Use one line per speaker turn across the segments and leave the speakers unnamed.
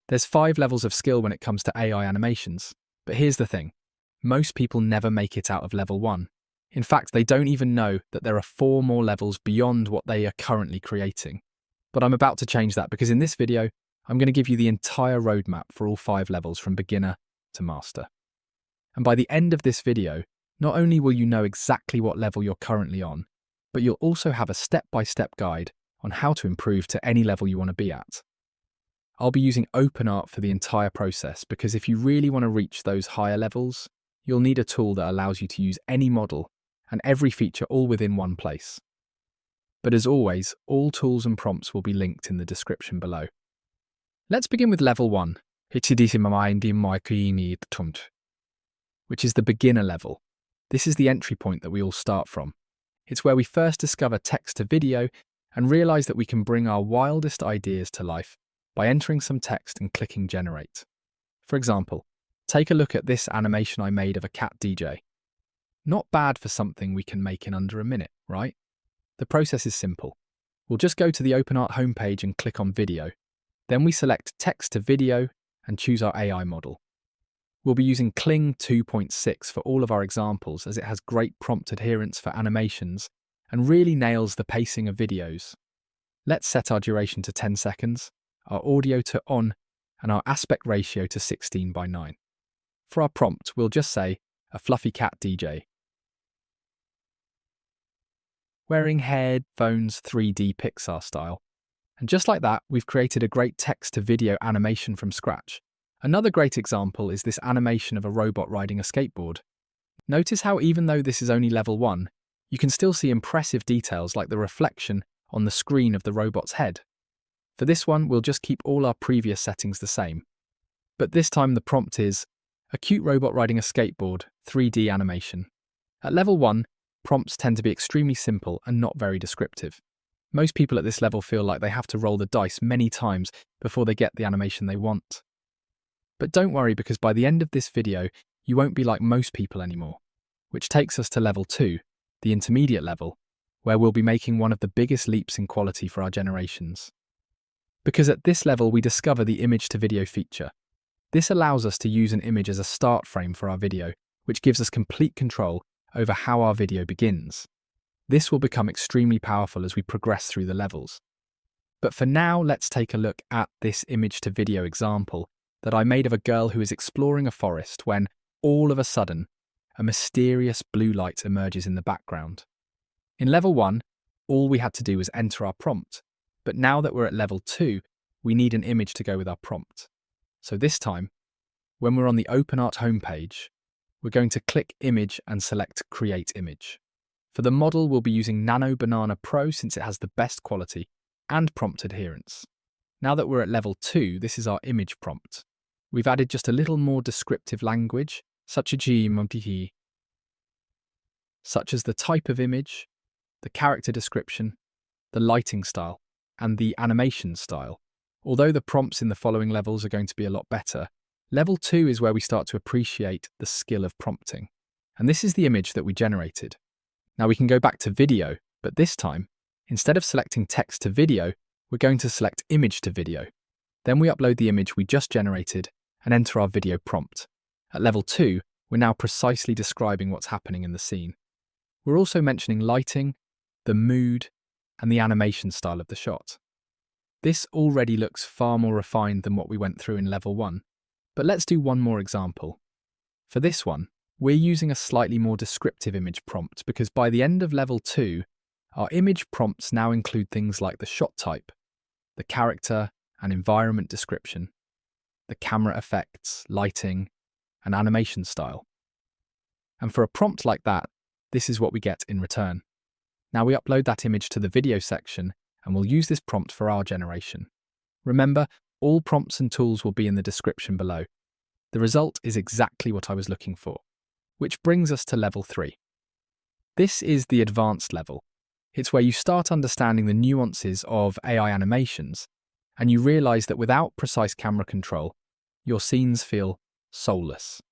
There's 5 levels of skill when it comes to AI animations. But here's the thing. Most people never make it out of level 1. In fact, they don't even know that there are 4 more levels beyond what they are currently creating. But I'm about to change that because in this video, I'm going to give you the entire roadmap for all 5 levels from beginner to master. And by the end of this video, not only will you know exactly what level you're currently on, but you'll also have a step-by-step guide on how to improve to any level you want to be at. I'll be using OpenArt for the entire process because if you really want to reach those higher levels, you'll need a tool that allows you to use any model and every feature all within one place. But as always, all tools and prompts will be linked in the description below. Let's begin with level 1, which is the beginner level. This is the entry point that we all start from. It's where we first discover text to video and realize that we can bring our wildest ideas to life by entering some text and clicking generate. For example, take a look at this animation I made of a cat DJ. Not bad for something we can make in under a minute, right? The process is simple. We'll just go to the OpenArt homepage and click on video. Then we select text to video and choose our AI model. We'll be using Kling 2.6 for all of our examples as it has great prompt adherence for animations and really nails the pacing of videos. Let's set our duration to 10 seconds, our audio to on, and our aspect ratio to 16:9. For our prompt, we'll just say, a fluffy cat DJ. Wearing headphones 3D Pixar style. And just like that, we've created a great text-to-video animation from scratch. Another great example is this animation of a robot riding a skateboard. Notice how even though this is only level 1, you can still see impressive details like the reflection on the screen of the robot's head. For this one, we'll just keep all our previous settings the same. But this time the prompt is, a cute robot riding a skateboard, 3D animation. At level 1, prompts tend to be extremely simple and not very descriptive. Most people at this level feel like they have to roll the dice many times before they get the animation they want. But don't worry because by the end of this video, you won't be like most people anymore. Which takes us to level 2, the intermediate level, where we'll be making one of the biggest leaps in quality for our generations. Because at this level we discover the image to video feature. This allows us to use an image as a start frame for our video, which gives us complete control over how our video begins. This will become extremely powerful as we progress through the levels. But for now, let's take a look at this image to video example that I made of a girl who is exploring a forest when, all of a sudden, a mysterious blue light emerges in the background. In level 1, all we had to do was enter our prompt, but now that we're at level 2, we need an image to go with our prompt. So this time, when we're on the OpenArt homepage, we're going to click Image and select Create Image. For the model, we'll be using Nano Banana Pro since it has the best quality and prompt adherence. Now that we're at level 2, this is our image prompt. We've added just a little more descriptive language, such as the type of image, the character description, the lighting style, and the animation style. Although the prompts in the following levels are going to be a lot better, level 2 is where we start to appreciate the skill of prompting. And this is the image that we generated. Now we can go back to video, but this time, instead of selecting text to video, we're going to select image to video. Then we upload the image we just generated and enter our video prompt. At level 2, we're now precisely describing what's happening in the scene. We're also mentioning lighting, the mood, and the animation style of the shot. This already looks far more refined than what we went through in level 1, but let's do one more example. For this one, we're using a slightly more descriptive image prompt because by the end of level 2, our image prompts now include things like the shot type, the character and environment description, the camera effects, lighting, and animation style. And for a prompt like that, this is what we get in return. Now we upload that image to the video section and we'll use this prompt for our generation. Remember, all prompts and tools will be in the description below. The result is exactly what I was looking for. Which brings us to level 3. This is the advanced level. It's where you start understanding the nuances of AI animations, and you realize that without precise camera control, your scenes feel soulless.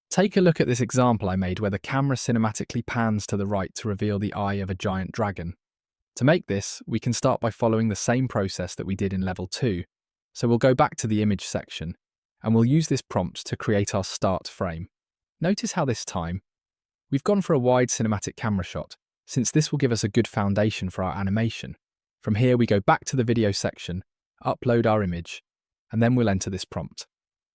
Take a look at this example I made where the camera cinematically pans to the right to reveal the eye of a giant dragon. To make this, we can start by following the same process that we did in level 2. So we'll go back to the image section, and we'll use this prompt to create our start frame. Notice how this time, we've gone for a wide cinematic camera shot, since this will give us a good foundation for our animation. From here, we go back to the video section, upload our image, and then we'll enter this prompt.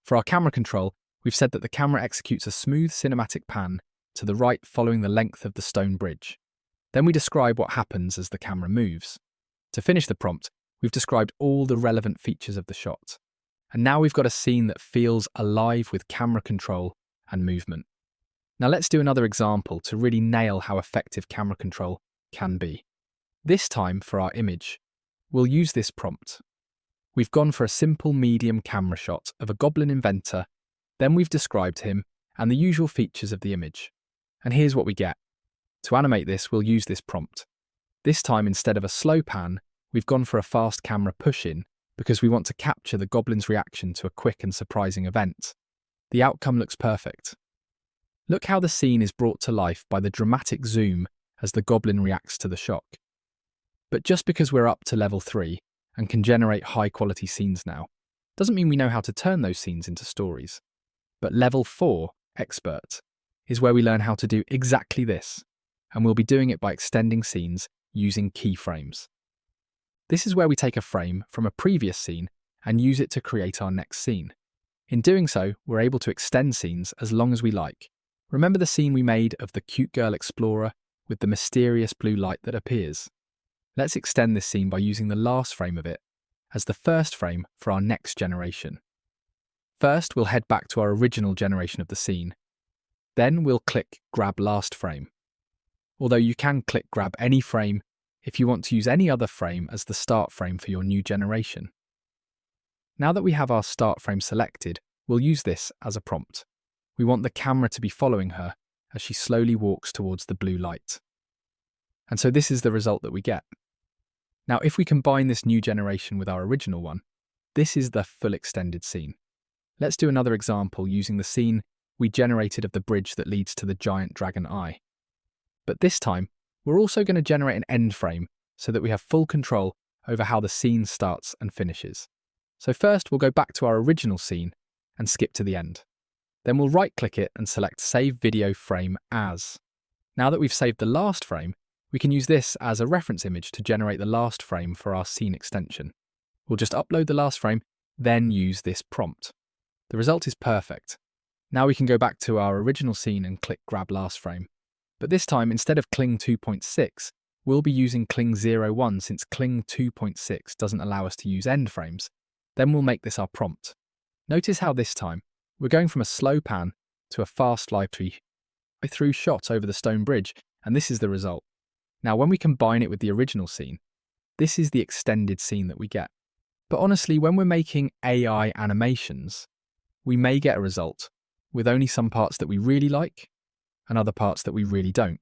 For our camera control, we've said that the camera executes a smooth cinematic pan to the right following the length of the stone bridge. Then we describe what happens as the camera moves. To finish the prompt, we've described all the relevant features of the shot. And now we've got a scene that feels alive with camera control and movement. Now let's do another example to really nail how effective camera control can be. This time for our image, we'll use this prompt. We've gone for a simple medium camera shot of a goblin inventor, then we've described him and the usual features of the image. And here's what we get. To animate this, we'll use this prompt. This time, instead of a slow pan, we've gone for a fast camera push-in because we want to capture the goblin's reaction to a quick and surprising event. The outcome looks perfect. Look how the scene is brought to life by the dramatic zoom as the goblin reacts to the shock. But just because we're up to level 3 and can generate high-quality scenes now, doesn't mean we know how to turn those scenes into stories. But level 4, Expert, is where we learn how to do exactly this, and we'll be doing it by extending scenes using keyframes. This is where we take a frame from a previous scene and use it to create our next scene. In doing so, we're able to extend scenes as long as we like. Remember the scene we made of the cute girl explorer with the mysterious blue light that appears? Let's extend this scene by using the last frame of it as the first frame for our next generation. First, we'll head back to our original generation of the scene. Then we'll click Grab Last Frame. Although you can click Grab Any Frame if you want to use any other frame as the start frame for your new generation. Now that we have our start frame selected, we'll use this as a prompt. We want the camera to be following her as she slowly walks towards the blue light. And so this is the result that we get. Now, if we combine this new generation with our original one, this is the full extended scene. Let's do another example using the scene we generated of the bridge that leads to the giant dragon eye. But this time, we're also going to generate an end frame so that we have full control over how the scene starts and finishes. So first, we'll go back to our original scene and skip to the end. Then we'll right-click it and select Save Video Frame As. Now that we've saved the last frame, we can use this as a reference image to generate the last frame for our scene extension. We'll just upload the last frame, then use this prompt. The result is perfect. Now we can go back to our original scene and click Grab Last Frame. But this time, instead of Cling 2.6, we'll be using Cling 01 since Cling 2.6 doesn't allow us to use end frames. Then we'll make this our prompt. Notice how this time, we're going from a slow pan to a fast fly-through shot over the stone bridge, and this is the result. Now, when we combine it with the original scene, this is the extended scene that we get. But honestly, when we're making AI animations, we may get a result with only some parts that we really like and other parts that we really don't,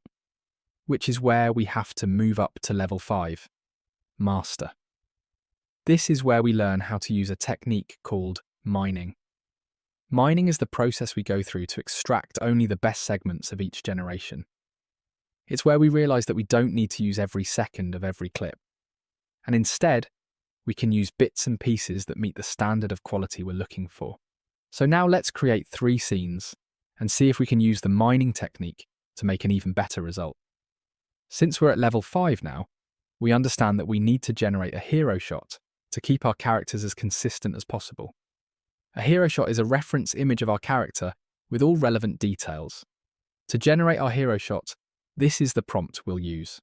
which is where we have to move up to level 5, Master. This is where we learn how to use a technique called mining. Mining is the process we go through to extract only the best segments of each generation. It's where we realise that we don't need to use every second of every clip. And instead, we can use bits and pieces that meet the standard of quality we're looking for. So now let's create 3 scenes and see if we can use the mining technique to make an even better result. Since we're at level 5 now, we understand that we need to generate a hero shot to keep our characters as consistent as possible. A hero shot is a reference image of our character with all relevant details. To generate our hero shot, this is the prompt we'll use.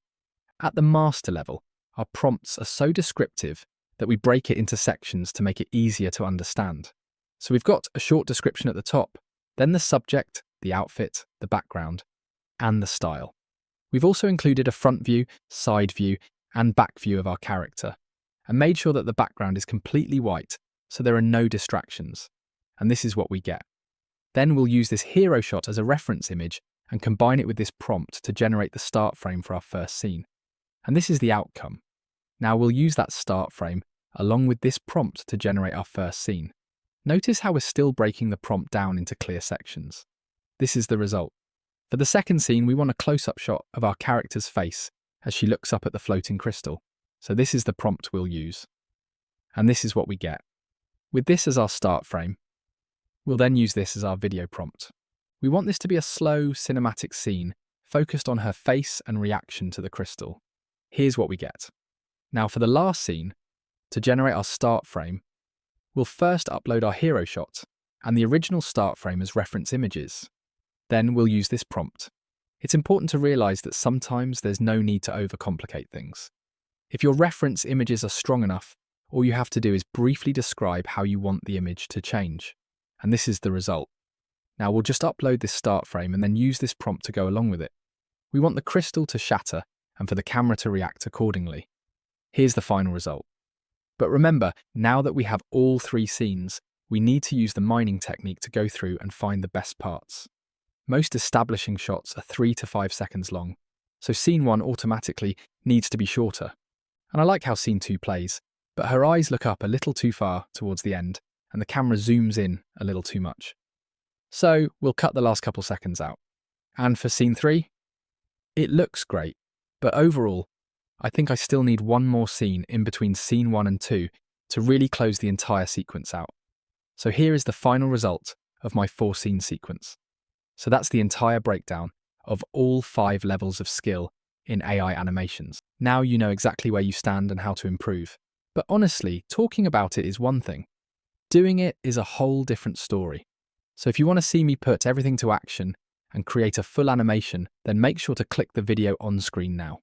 At the master level, our prompts are so descriptive that we break it into sections to make it easier to understand. So we've got a short description at the top, then the subject, the outfit, the background, and the style. We've also included a front view, side view, and back view of our character, and made sure that the background is completely white so there are no distractions. And this is what we get. Then we'll use this hero shot as a reference image and combine it with this prompt to generate the start frame for our first scene. And this is the outcome. Now we'll use that start frame along with this prompt to generate our first scene. Notice how we're still breaking the prompt down into clear sections. This is the result. For the second scene, we want a close-up shot of our character's face as she looks up at the floating crystal. So this is the prompt we'll use. And this is what we get. With this as our start frame, we'll then use this as our video prompt. We want this to be a slow, cinematic scene focused on her face and reaction to the crystal. Here's what we get. Now for the last scene, to generate our start frame, we'll first upload our hero shot and the original start frame as reference images. Then we'll use this prompt. It's important to realize that sometimes there's no need to overcomplicate things. If your reference images are strong enough, all you have to do is briefly describe how you want the image to change. And this is the result. Now we'll just upload this start frame and then use this prompt to go along with it. We want the crystal to shatter and for the camera to react accordingly. Here's the final result. But remember, now that we have all three scenes, we need to use the mining technique to go through and find the best parts. Most establishing shots are 3 to 5 seconds long, so scene 1 automatically needs to be shorter. And I like how scene 2 plays, but her eyes look up a little too far towards the end, and the camera zooms in a little too much. So we'll cut the last couple seconds out. And for scene 3, it looks great, but overall, I think I still need one more scene in between scene 1 and 2 to really close the entire sequence out. So here is the final result of my 4-scene sequence. So that's the entire breakdown of all 5 levels of skill in AI animations. Now you know exactly where you stand and how to improve. But honestly, talking about it is one thing. Doing it is a whole different story. So if you want to see me put everything to action and create a full animation, then make sure to click the video on screen now.